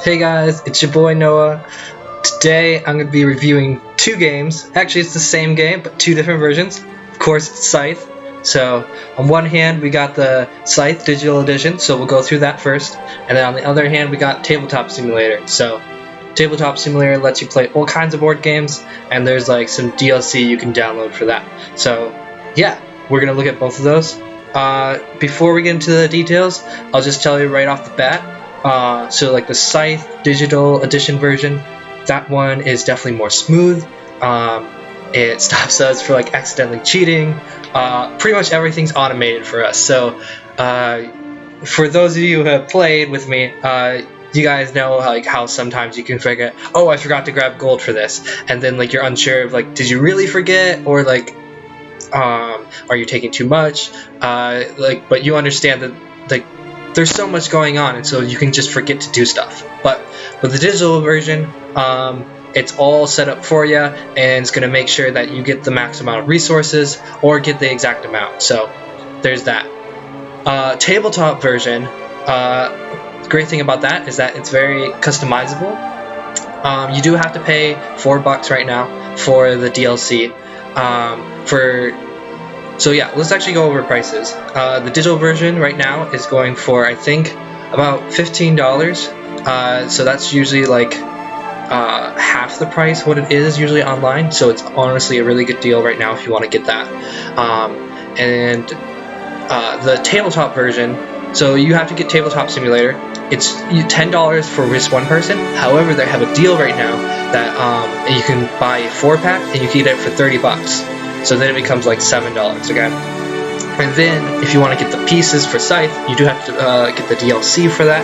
Hey guys, it's your boy Noah. Today I'm going to be reviewing two games. Actually, it's the same game, but two different versions. Of course, it's Scythe. So, on one hand, we got the Scythe Digital Edition, so we'll go through that first. And then on the other hand, we got Tabletop Simulator. So, Tabletop Simulator lets you play all kinds of board games, and there's like some DLC you can download for that. So, yeah, we're going to look at both of those. Before we get into the details, I'll just tell you right off the bat. So like the Scythe Digital Edition version, that one is definitely more smooth. It stops us for like accidentally cheating. Pretty much everything's automated for us. So for those of you who have played with me, you guys know like how sometimes you can forget, oh, I forgot to grab gold for this, and then like you're unsure of like, did you really forget, or like are you taking too much? But you understand that like there's so much going on, and so you can just forget to do stuff. But with the digital version, it's all set up for you, and it's going to make sure that you get the max amount of resources or get the exact amount. So there's that. Tabletop version, the great thing about that is that it's very customizable. You do have to pay $4 right now for the DLC. So yeah, let's actually go over prices. The digital version right now is going for, I think, about $15. So that's usually like half the price what it is usually online. So it's honestly a really good deal right now if you want to get that. And the tabletop version, so you have to get Tabletop Simulator. It's $10 for just one person. However, they have a deal right now that you can buy a 4-pack and you can get it for $30. So then it becomes like $7, okay? And then if you want to get the pieces for Scythe, you do have to get the DLC for that.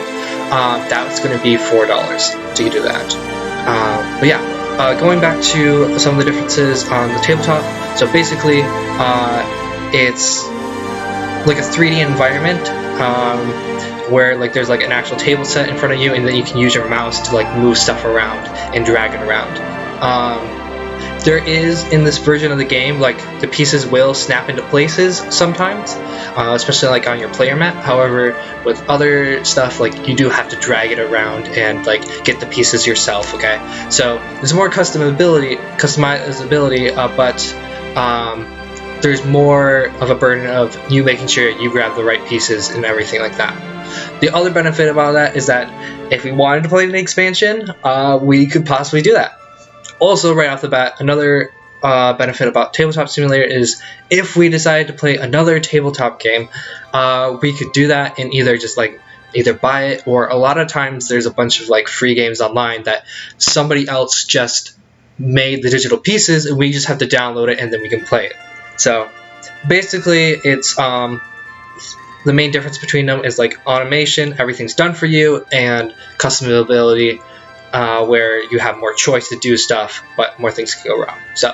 That's going to be $4 to do that. But yeah, going back to some of the differences on the tabletop. So basically, it's like a 3D environment where like there's like an actual table set in front of you, and then you can use your mouse to like move stuff around and drag it around. There is, in this version of the game, like the pieces will snap into places sometimes, especially like on your player mat. However, with other stuff, like you do have to drag it around and like get the pieces yourself. Okay, so there's more customizability, but there's more of a burden of you making sure you grab the right pieces and everything like that. The other benefit about that is that if we wanted to play an expansion, we could possibly do that. Also, right off the bat, another benefit about Tabletop Simulator is if we decided to play another tabletop game, we could do that and either buy it, or a lot of times there's a bunch of like free games online that somebody else just made the digital pieces, and we just have to download it and then we can play it. So basically, it's the main difference between them is like automation, everything's done for you, and customizability. Where you have more choice to do stuff, but more things can go wrong. So,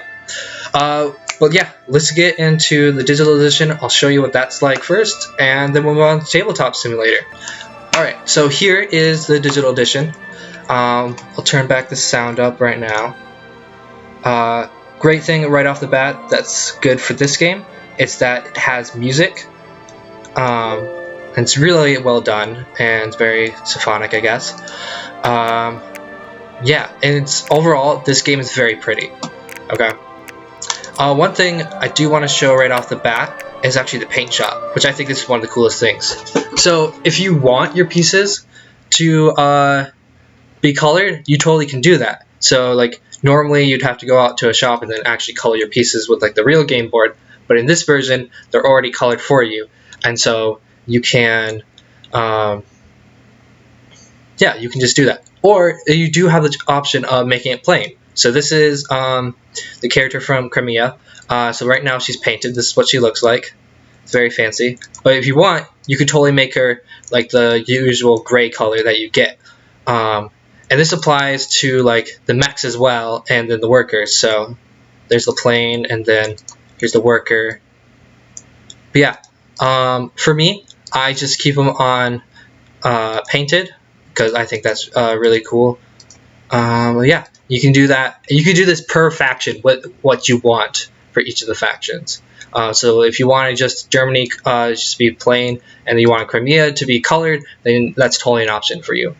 but yeah, let's get into the digital edition. I'll show you what that's like first, and then we'll move on to Tabletop Simulator. Alright, so here is the digital edition. I'll turn back the sound up right now. Great thing right off the bat that's good for this game, it's that it has music. And it's really well done, and it's very symphonic, I guess. Yeah, and it's overall, this game is very pretty. Okay. One thing I do want to show right off the bat is actually the paint shop, which I think is one of the coolest things. So if you want your pieces to be colored, you totally can do that. So like normally you'd have to go out to a shop and then actually color your pieces with like the real game board, but in this version they're already colored for you, and so you can yeah, you can just do that. Or you do have the option of making it plain. So this is the character from Crimea. So right now she's painted. This is what she looks like. It's very fancy. But if you want, you could totally make her like the usual gray color that you get. And this applies to like the mechs as well, and then the workers. So there's the plane, and then here's the worker. But yeah, for me, I just keep them on painted, because I think that's really cool. Yeah, you can do that. You can do this per faction, what you want for each of the factions. So if you want to just Germany just be plain, and you want Crimea to be colored, then that's totally an option for you.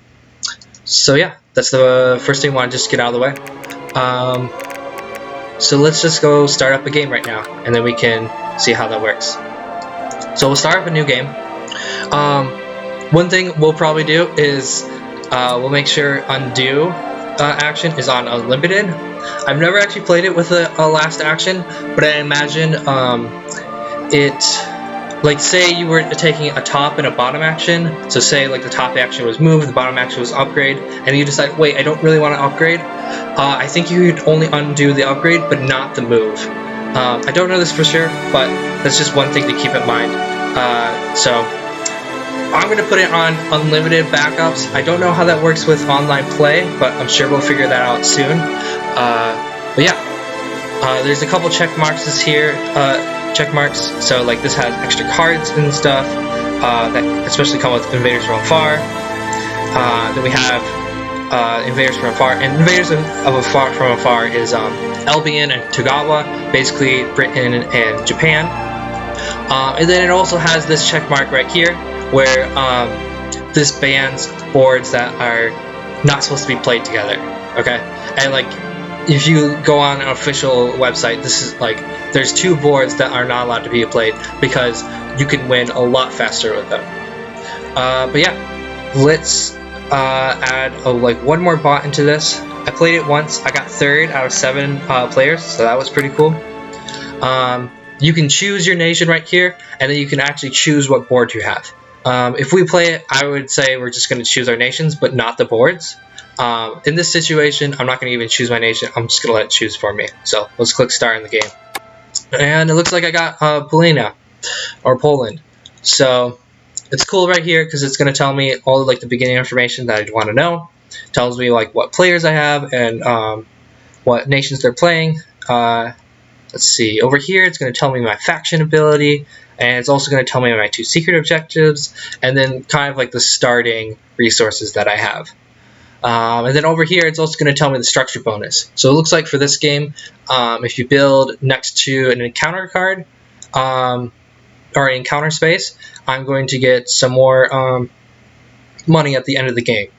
So yeah, that's the first thing I want to just get out of the way. So let's just go start up a game right now, and then we can see how that works. So we'll start up a new game. One thing we'll probably do is we'll make sure undo action is on unlimited. I've never actually played it with a last action, but I imagine like say you were taking a top and a bottom action, so say like the top action was move, the bottom action was upgrade, and you decide, wait, I don't really want to upgrade, I think you could only undo the upgrade but not the move. I don't know this for sure, but that's just one thing to keep in mind. So I'm going to put it on unlimited backups. I don't know how that works with online play, but I'm sure we'll figure that out soon. But yeah, there's a couple check marks here. Check marks, so like this has extra cards and stuff that especially come with Invaders from Afar. Then we have Invaders from Afar, and Invaders from Afar is Albion and Togawa, basically Britain and Japan. And then it also has this check mark right here, where this bans boards that are not supposed to be played together. Okay, and like if you go on an official website, this is like there's 2 boards that are not allowed to be played because you can win a lot faster with them. But yeah, let's add like one more bot into this. I played it once. I got 3rd out of 7 players, so that was pretty cool. You can choose your nation right here, and then you can actually choose what board you have. If we play it, I would say we're just going to choose our nations, but not the boards. In this situation, I'm not going to even choose my nation. I'm just going to let it choose for me. So let's click start in the game. And it looks like I got Poland. So it's cool right here because it's going to tell me all like the beginning information that I'd want to know. It tells me like what players I have and what nations they're playing. Let's see. Over here, it's going to tell me my faction ability, and it's also going to tell me my 2 secret objectives, and then kind of like the starting resources that I have. And then over here, it's also going to tell me the structure bonus. So it looks like for this game, if you build next to an encounter card or an encounter space, I'm going to get some more money at the end of the game,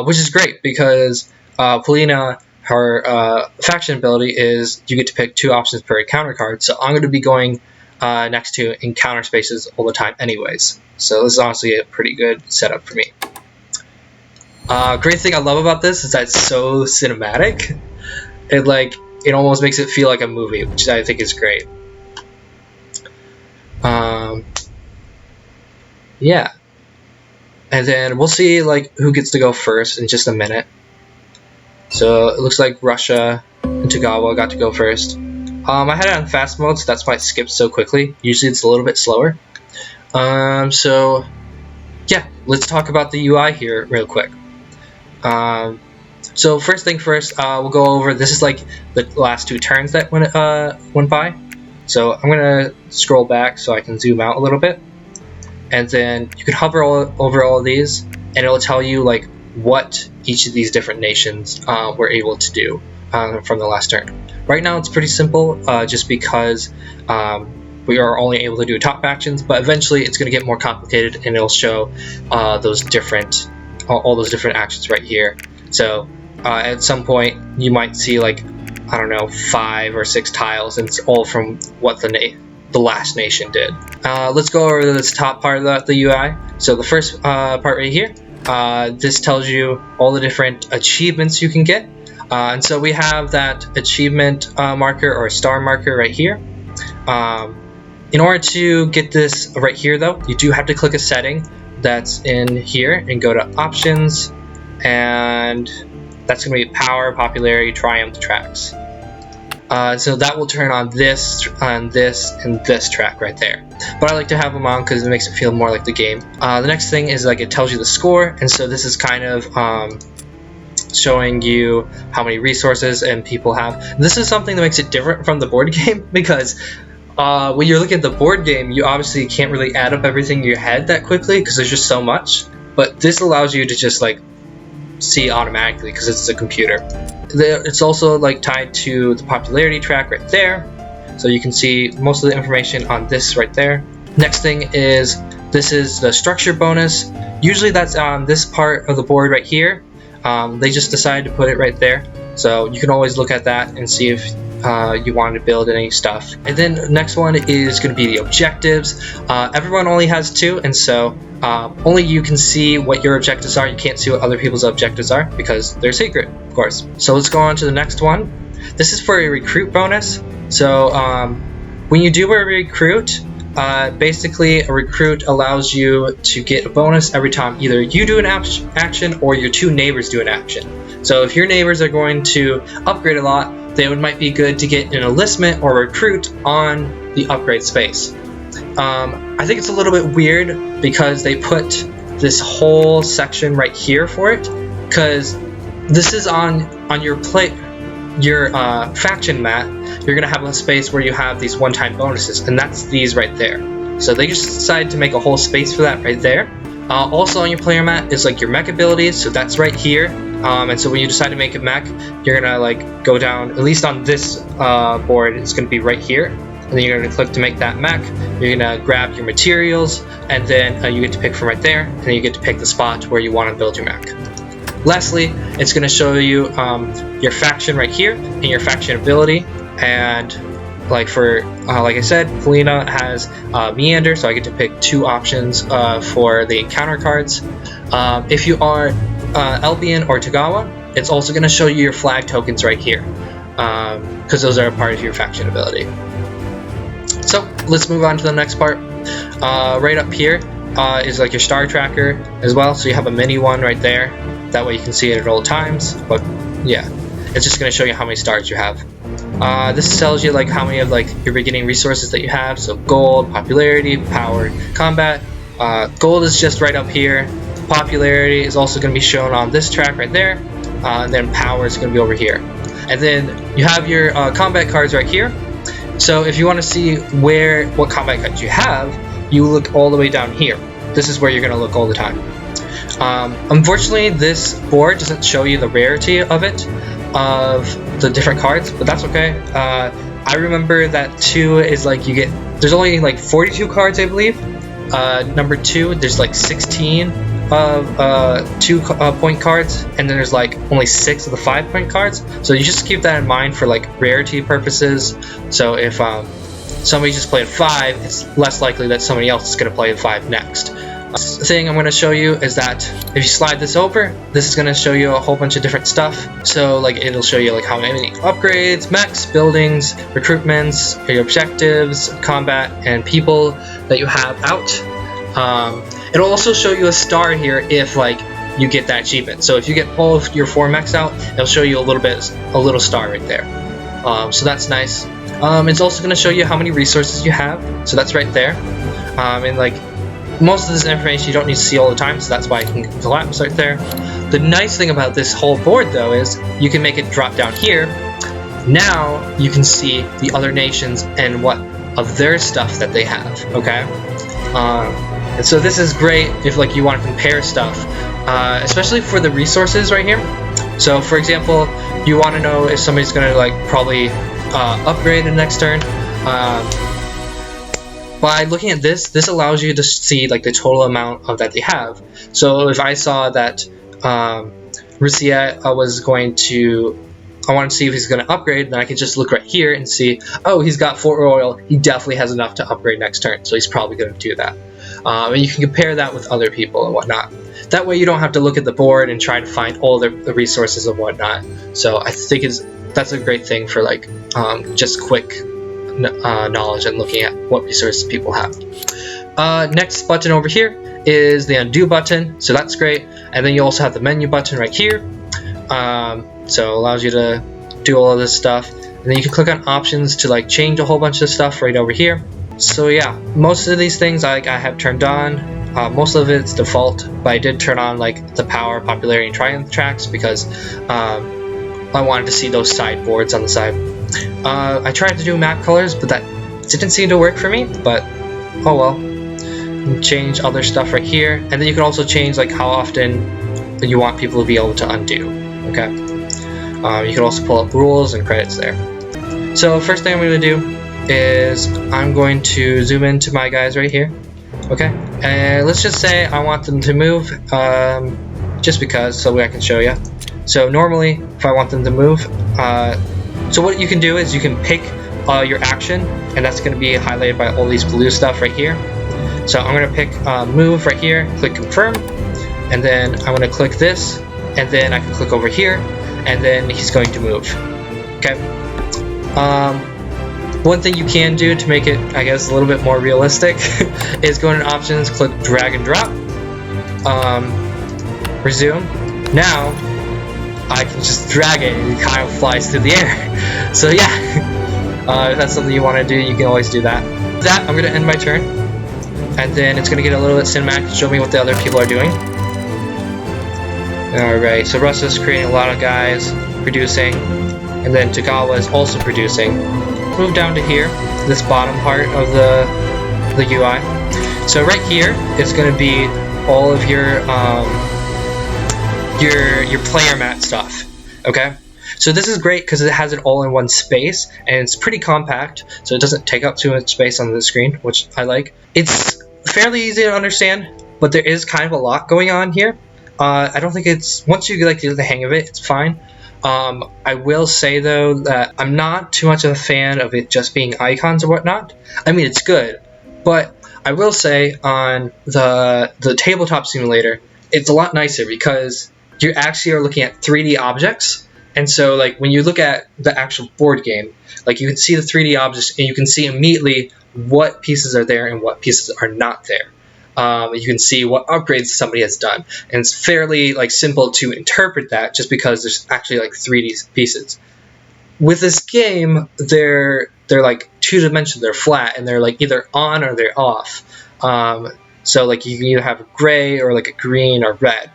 which is great because Polina, her faction ability is you get to pick 2 options per encounter card. So I'm going to be going next to encounter spaces all the time anyways. So this is honestly a pretty good setup for me. Great thing I love about this is that it's so cinematic. It almost makes it feel like a movie, which I think is great. Yeah. And then we'll see like who gets to go first in just a minute. So it looks like Russia and Togawa got to go first. I had it on fast mode, so that's why it skipped so quickly. Usually it's a little bit slower. So yeah, let's talk about the UI here real quick. So first thing first, we'll go over, this is like the last 2 turns that went by. So I'm going to scroll back so I can zoom out a little bit. And then you can hover over all of these, and it'll tell you like what each of these different nations were able to do from the last turn. Right now it's pretty simple, just because we are only able to do top actions, but eventually it's going to get more complicated, and it'll show all those different actions right here. So at some point you might see like, I don't know, 5 or 6 tiles, and it's all from what the last nation did. Let's go over this top part of the UI. So the first part right here, this tells you all the different achievements you can get. And so we have that achievement marker or star marker right here. In order to get this right here though, you do have to click a setting that's in here and go to options, and that's going to be power, popularity, triumph tracks. So that will turn on this, and this track right there. But I like to have them on because it makes it feel more like the game. The next thing is like it tells you the score, and so this is kind of showing you how many resources and people have. This is something that makes it different from the board game because when you're looking at the board game, you obviously can't really add up everything in your head that quickly because there's just so much. But this allows you to just like see automatically because it's a computer. It's also like tied to the popularity track right there, so you can see most of the information on this right there. Next thing is, this is the structure bonus. Usually that's on this part of the board right here. They just decided to put it right there, so you can always look at that and see if you wanted to build any stuff. And then the next one is going to be the objectives. Everyone only has 2, and so only you can see what your objectives are. You can't see what other people's objectives are because they're secret, of course. So let's go on to the next one. This is for a recruit bonus. So when you do a recruit, basically a recruit allows you to get a bonus every time either you do an action or your 2 neighbors do an action. So if your neighbors are going to upgrade a lot, then it might be good to get an enlistment or recruit on the upgrade space. I think it's a little bit weird because they put this whole section right here for it, because this is on your faction mat. You're gonna have a space where you have these one-time bonuses, and that's these right there. So they just decided to make a whole space for that right there. Also on your player mat is like your mech abilities, so that's right here. And so when you decide to make a mech, you're gonna like go down, at least on this board, it's gonna be right here. And then you're gonna click to make that mech. You're gonna grab your materials, and then you get to pick from right there, and then you get to pick the spot where you want to build your mech. Lastly, it's gonna show you your faction right here and your faction ability. And like for like I said, Felina has Meander, so I get to pick 2 options for the encounter cards. If you are Elbian or Tagawa, it's also going to show you your flag tokens right here, because those are a part of your faction ability. So let's move on to the next part. Right up here is like your star tracker as well, so you have a mini one right there. That way you can see it at all times. But yeah, it's just going to show you how many stars you have. This tells you like how many of like your beginning resources that you have. So gold, popularity, power, combat. Gold is just right up here. Popularity is also going to be shown on this track right there. And then power is going to be over here. And then you have your combat cards right here. So if you want to see what combat cards you have, you look all the way down here. This is where you're going to look all the time. Unfortunately, this board doesn't show you the rarity of it, of the different cards, but that's okay. I remember that 2 is like there's only like 42 cards, I believe. Number 2, there's like 16 of 2-point cards, and then there's like only 6 of the 5-point cards. So you just keep that in mind for like rarity purposes. So if somebody just played 5, it's less likely that somebody else is going to play the 5 next. The thing I'm going to show you is that if you slide this over, this is going to show you a whole bunch of different stuff. So like it'll show you like how many upgrades, mechs, buildings, recruitments, your objectives, combat, and people that you have out. It'll also show you a star here if like you get that achievement. So if you get all of your 4 mechs out, it'll show you a little star right there. So that's nice. It's also going to show you how many resources you have. So that's right there. And like most of this information you don't need to see all the time, so that's why I can collapse right there. The nice thing about this whole board though is you can make it drop down here. Now you can see the other nations and what of their stuff that they have, okay? And so this is great if like you want to compare stuff, especially for the resources right here. So for example, you want to know if somebody's going to like probably upgrade in the next turn. By looking at this allows you to see like the total amount of that they have. So if I saw that Russia I want to see if he's going to upgrade, then I can just look right here and see, oh, he's got 4 oil, he definitely has enough to upgrade next turn, so he's probably going to do that. And you can compare that with other people and whatnot. That way you don't have to look at the board and try to find all the resources and whatnot. So I think that's a great thing for like just quick knowledge and looking at what resources people have. Next button over here is the undo button, so that's great. And then you also have the menu button right here. So it allows you to do all of this stuff, and then you can click on options to like change a whole bunch of stuff right over here. So yeah, most of these things I have turned on. Most of it's default, but I did turn on like the power, popularity, and triumph tracks because I wanted to see those sideboards on the side. I tried to do map colors, but that didn't seem to work for me, but oh well. Change other stuff right here, and then you can also change like how often you want people to be able to undo. Okay. You can also pull up rules and credits there. So first thing I'm going to do is I'm going to zoom into my guys right here. Okay, and let's just say I want them to move, just because, so I can show you. So normally, if I want them to move, so what you can do is you can pick your action, and that's going to be highlighted by all these blue stuff right here. So I'm going to pick move right here, click confirm, and then I'm going to click this, and then I can click over here, and then he's going to move. Okay. One thing you can do to make it, I guess, a little bit more realistic is go into options, click drag and drop, resume. Now I can just drag it and it kind of flies through the air. So yeah, if that's something you want to do, you can always do that. With that, I'm going to end my turn, and then it's going to get a little bit cinematic to show me what the other people are doing. Alright, so Russia's creating a lot of guys, producing, and then Tagawa is also producing. Move down to here, this bottom part of the UI. So right here is going to be all of your player mat stuff. Okay, so this is great because it has it all in one space, and it's pretty compact, so it doesn't take up too much space on the screen, which I like. It's fairly easy to understand, but there is kind of a lot going on here. I don't think it's, once you get the hang of it, it's fine. I will say though that I'm not too much of a fan of it just being icons or whatnot. I mean, it's good, but I will say on the tabletop simulator, it's a lot nicer because you actually are looking at 3D objects, and so like when you look at the actual board game, like you can see the 3D objects and you can see immediately what pieces are there and what pieces are not there. You can see what upgrades somebody has done, and it's fairly like simple to interpret that just because there's actually like 3D pieces. With this game, they're like two-dimensional, they're flat, and they're like either on or they're off. So like you can either have a gray or like a green or red,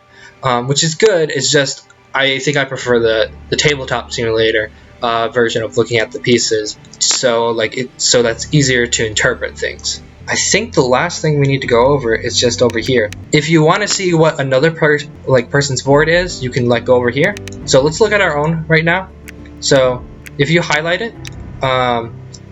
which is good. It's just I think I prefer the tabletop simulator version of looking at the pieces, so that's easier to interpret things. I think the last thing we need to go over is just over here. If you want to see what another person's board is, you can go over here. So let's look at our own right now. So if you highlight it,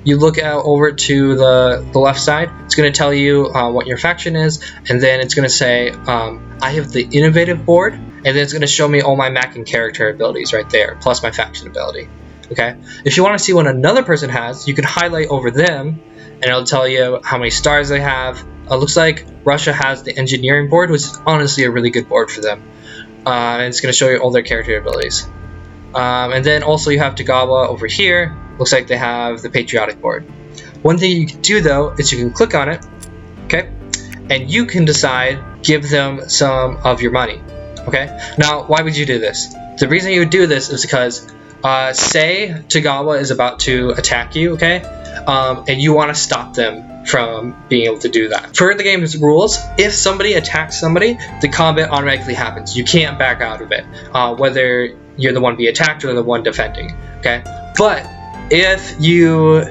you look out over to the left side. It's going to tell you what your faction is, and then it's going to say I have the innovative board, and then it's going to show me all my Mac and character abilities right there, plus my faction ability. Okay. If you want to see what another person has, you can highlight over them, and it'll tell you how many stars they have. It looks like Russia has the engineering board, which is honestly a really good board for them. And it's going to show you all their character abilities. And then also you have Tagawa over here. Looks like they have the patriotic board. One thing you can do though is you can click on it, okay, and you can decide give them some of your money. Okay. Now, why would you do this? The reason you would do this is because say Tagawa is about to attack you, okay, and you want to stop them from being able to do that. Per the game's rules, if somebody attacks somebody, the combat automatically happens. You can't back out of it, whether you're the one being attacked or the one defending. Okay, but if you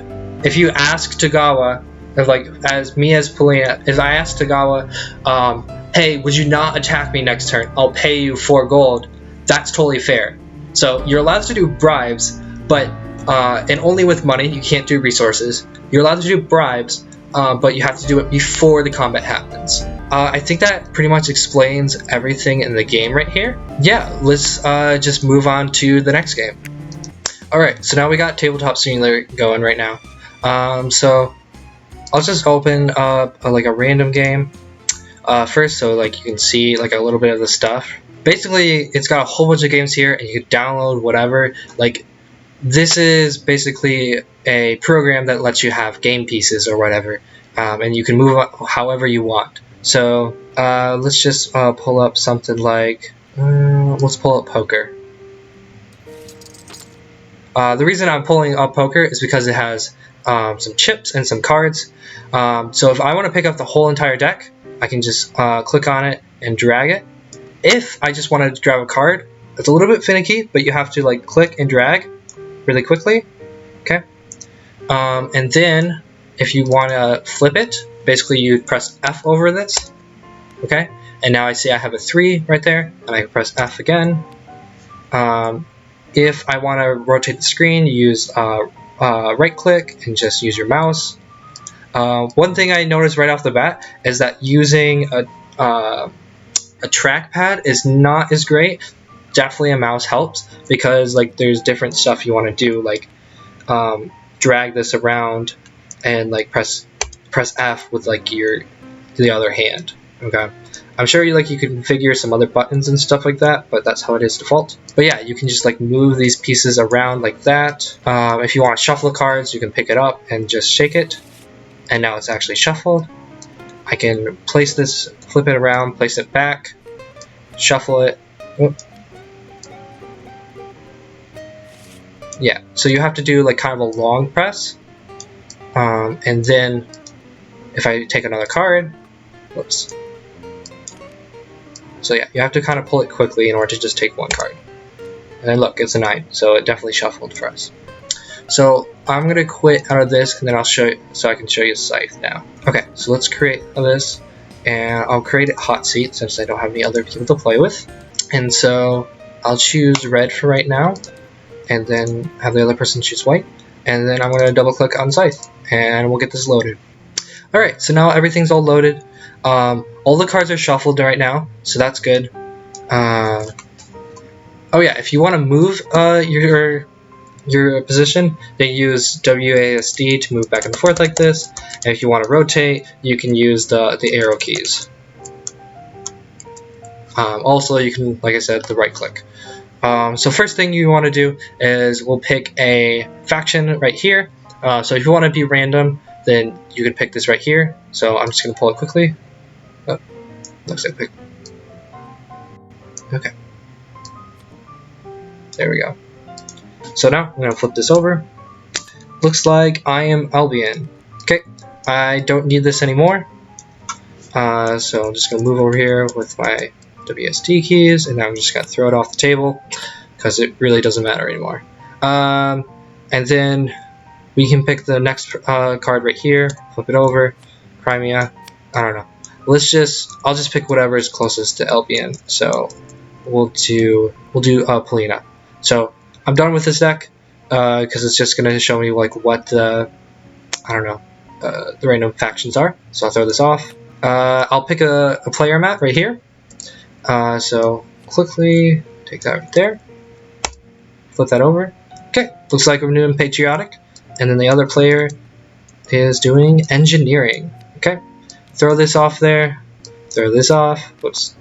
ask Tagawa, if I ask Tagawa, hey, would you not attack me next turn? I'll pay you 4 gold. That's totally fair. So you're allowed to do bribes, but and only with money. You can't do resources. You're allowed to do bribes, but you have to do it before the combat happens. I think that pretty much explains everything in the game right here. Yeah, let's just move on to the next game. Alright, so now we got Tabletop Simulator going right now. So I'll just open up a random game first, so you can see a little bit of the stuff. Basically, it's got a whole bunch of games here, and you can download whatever. This is basically a program that lets you have game pieces or whatever, and you can move however you want. So let's just pull up something let's pull up poker. The reason I'm pulling up poker is because it has some chips and some cards. So if I want to pick up the whole entire deck, I can just click on it and drag it. If I just want to grab a card, it's a little bit finicky, but you have to click and drag really quickly. Okay. And then if you want to flip it, basically you press F over this. Okay. And now I see I have a 3 right there, and I can press F again. If I want to rotate the screen, you use right click and just use your mouse. One thing I noticed right off the bat is that using a trackpad is not as great. definitely a mouse helps, because like there's different stuff you want to do, like drag this around and like press F with like the other hand. Okay, I'm sure you can configure some other buttons and stuff like that, but that's how it is default. But yeah, you can just like move these pieces around like that. If you want to shuffle the cards, you can pick it up and just shake it, and now it's actually shuffled. I can place this, flip it around, place it back, shuffle it. Oop. Yeah, so you have to do like kind of a long press, and then if I take another card, whoops. So yeah, you have to kind of pull it quickly in order to just take one card. And then look, it's a 9, so it definitely shuffled for us. So I'm gonna quit out of this, and then I'll show you, so I can show you Scythe now. Okay, so let's create this, and I'll create a hot seat since I don't have any other people to play with. And so I'll choose red for right now, and then have the other person choose white, and then I'm going to double click on Scythe, and we'll get this loaded. Alright, so now everything's all loaded. All the cards are shuffled right now, so that's good. Oh yeah, if you want to move your position, then use WASD to move back and forth like this, and if you want to rotate, you can use the arrow keys. Also, you can, like I said, the right click. So first thing you want to do is we'll pick a faction right here. So if you want to be random, then you can pick this right here. So I'm just going to pull it quickly. Oh, looks like pick. Okay. There we go. So now I'm going to flip this over. Looks like I am Albion. Okay, I don't need this anymore. So I'm just going to move over here with my WSD keys, and now I'm just going to throw it off the table because it really doesn't matter anymore. And then we can pick the next card right here, flip it over, Crimea, I don't know. I'll just pick whatever is closest to Albion. So we'll do Polina. So I'm done with this deck because it's just going to show me like what the random factions are. So I'll throw this off. I'll pick a player mat right here. So quickly take that right there, flip that over. Okay, looks like we're doing patriotic, and then the other player is doing engineering. Okay, throw this off there, throw this off. Whoops,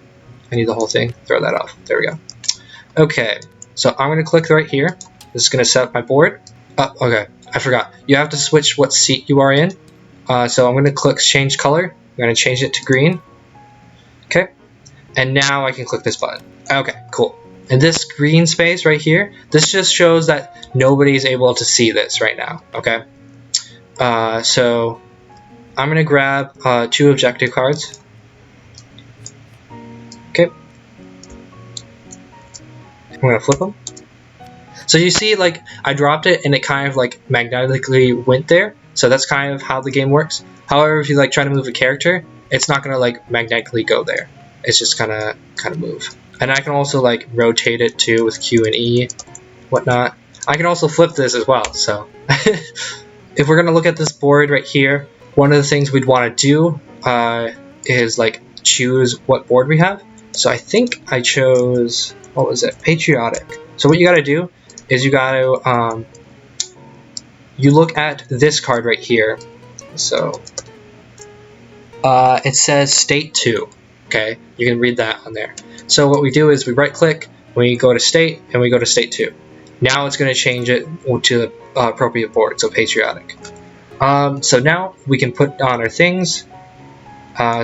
I need the whole thing. Throw that off. There we go. Okay, so I'm gonna click right here. This is gonna set up my board. Okay, I forgot. You have to switch what seat you are in. So I'm gonna click change color. I'm gonna change it to green. Okay. And now I can click this button. Okay, cool. And this green space right here, this just shows that nobody's able to see this right now, okay? So I'm going to grab 2 objective cards. Okay. I'm going to flip them. So you see, like, I dropped it and it kind of, like, magnetically went there. So that's kind of how the game works. However, if you, like, try to move a character, it's not going to, like, magnetically go there. It's just kind of move. And I can also like rotate it too with Q and E, whatnot. I can also flip this as well. So if we're gonna look at this board right here, one of the things we'd want to do is like choose what board we have. So I think I chose, what was it? Patriotic. So what you gotta do is you gotta you look at this card right here. So it says State 2. Okay, you can read that on there. So what we do is we right click, we go to state, and we go to state 2. Now it's going to change it to the appropriate board, so patriotic. So now we can put on our things.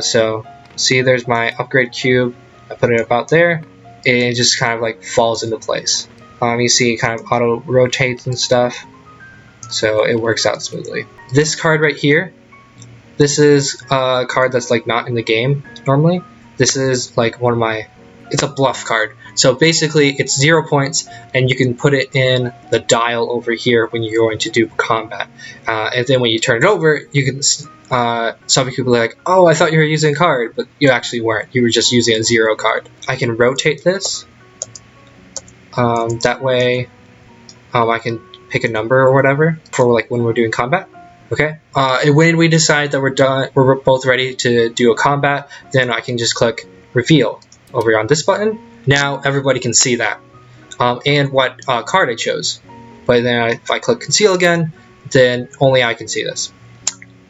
So see, there's my upgrade cube. I put it about there, and it just kind of like falls into place. You see it kind of auto rotates and stuff, so it works out smoothly. This card right here, this is a card that's like not in the game normally. This is like one of my, it's a bluff card. So basically it's 0 points, and you can put it in the dial over here when you're going to do combat. And then when you turn it over, you can, some people are like, oh, I thought you were using a card, but you actually weren't. You were just using a 0 card. I can rotate this. That way I can pick a number or whatever for like when we're doing combat. Okay, and when we decide that we're both ready to do a combat, then I can just click reveal over on this button, Now everybody can see that, and what card I chose. But then if I click conceal again, then only I can see this.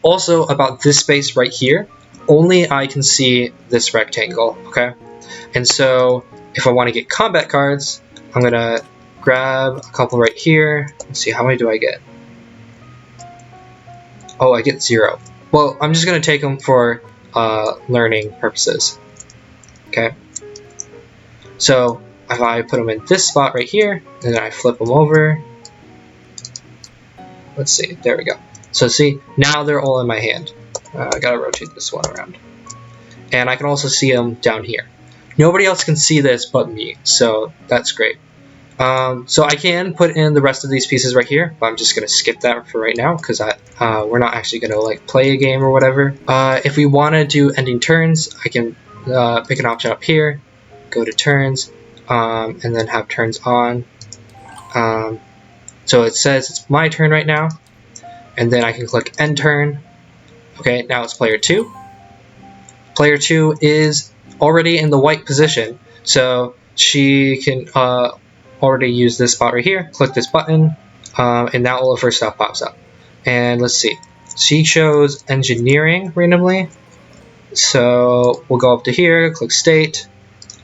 Also, about this space right here, only I can see this rectangle, okay? And so if I want to get combat cards, I'm going to grab a couple right here. Let's see, how many do I get? Oh, I get 0. Well, I'm just going to take them for learning purposes, okay? So if I put them in this spot right here, and then I flip them over, let's see, there we go. So see, now they're all in my hand. I gotta rotate this one around. And I can also see them down here. Nobody else can see this but me, so that's great. So I can put in the rest of these pieces right here, but I'm just gonna skip that for right now because we're not actually gonna like play a game or whatever. If we want to do ending turns, I can pick an option up here, go to turns, and then have turns on. So it says it's my turn right now, and then I can click end turn. Okay, now it's player 2. Player 2 is already in the white position, so she can already use this spot right here, click this button, and now all of her stuff pops up. And let's see, she chose engineering randomly, so we'll go up to here, click state.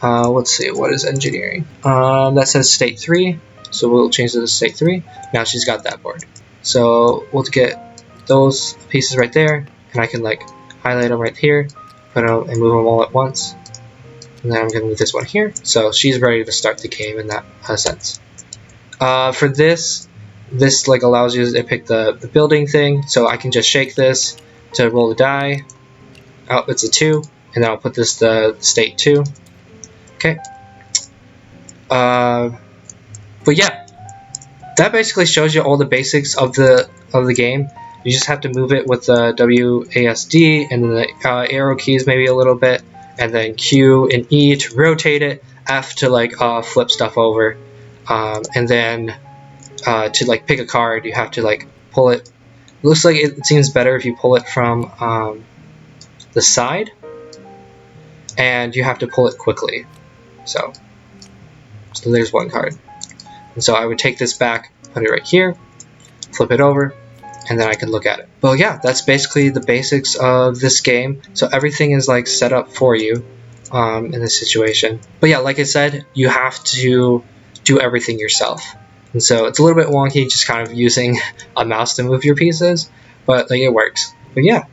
Let's see, what is engineering? That says state 3, so we'll change it to state 3. Now she's got that board. So we'll get those pieces right there, and I can like highlight them right here, put them and move them all at once. And then I'm going to move this one here. So she's ready to start the game in that sense. For this like allows you to pick the building thing. So I can just shake this to roll the die. Oh, it's a 2, and then I'll put this to state 2. Okay. But yeah, that basically shows you all the basics of the game. You just have to move it with the WASD and then the arrow keys maybe a little bit, and then Q and E to rotate it, F to like flip stuff over, and then to like pick a card you have to like pull it. It looks like it seems better if you pull it from the side, and you have to pull it quickly. So there's one card. And so I would take this back, put it right here, flip it over, and then I can look at it. But yeah, that's basically the basics of this game. So everything is like set up for you in this situation. But yeah, like I said, you have to do everything yourself. And so it's a little bit wonky just kind of using a mouse to move your pieces, but like it works. But yeah,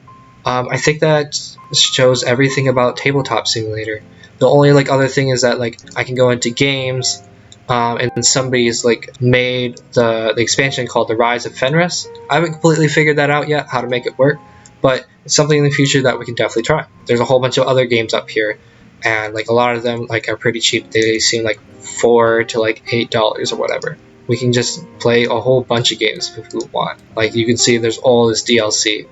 I think that shows everything about Tabletop Simulator. The only like other thing is that like I can go into games, and somebody's like made the expansion called The Rise of Fenris. I haven't completely figured that out yet, how to make it work, but it's something in the future that we can definitely try. There's a whole bunch of other games up here, and like a lot of them like are pretty cheap. They seem like $4 to like $8 or whatever. We can just play a whole bunch of games if we want. Like you can see there's all this DLC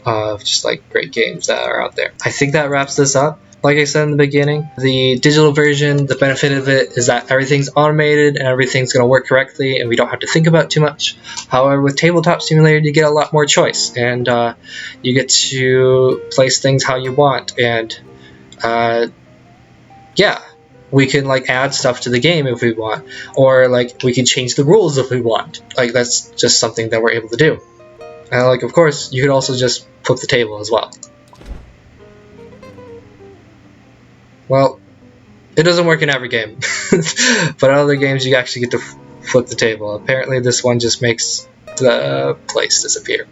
of just like great games that are out there. I think that wraps this up. Like I said in the beginning, the digital version, the benefit of it is that everything's automated and everything's going to work correctly and we don't have to think about too much. However, with Tabletop Simulator, you get a lot more choice and you get to place things how you want. And yeah, we can like add stuff to the game if we want, or like we can change the rules if we want. Like that's just something that we're able to do. And like of course, you could also just flip the table as well. Well, it doesn't work in every game, but in other games you actually get to flip the table. Apparently this one just makes the place disappear.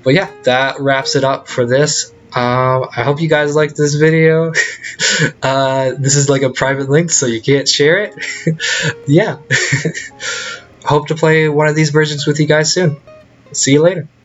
But yeah, that wraps it up for this. I hope you guys liked this video. This is like a private link, so you can't share it. Yeah. Hope to play one of these versions with you guys soon. See you later.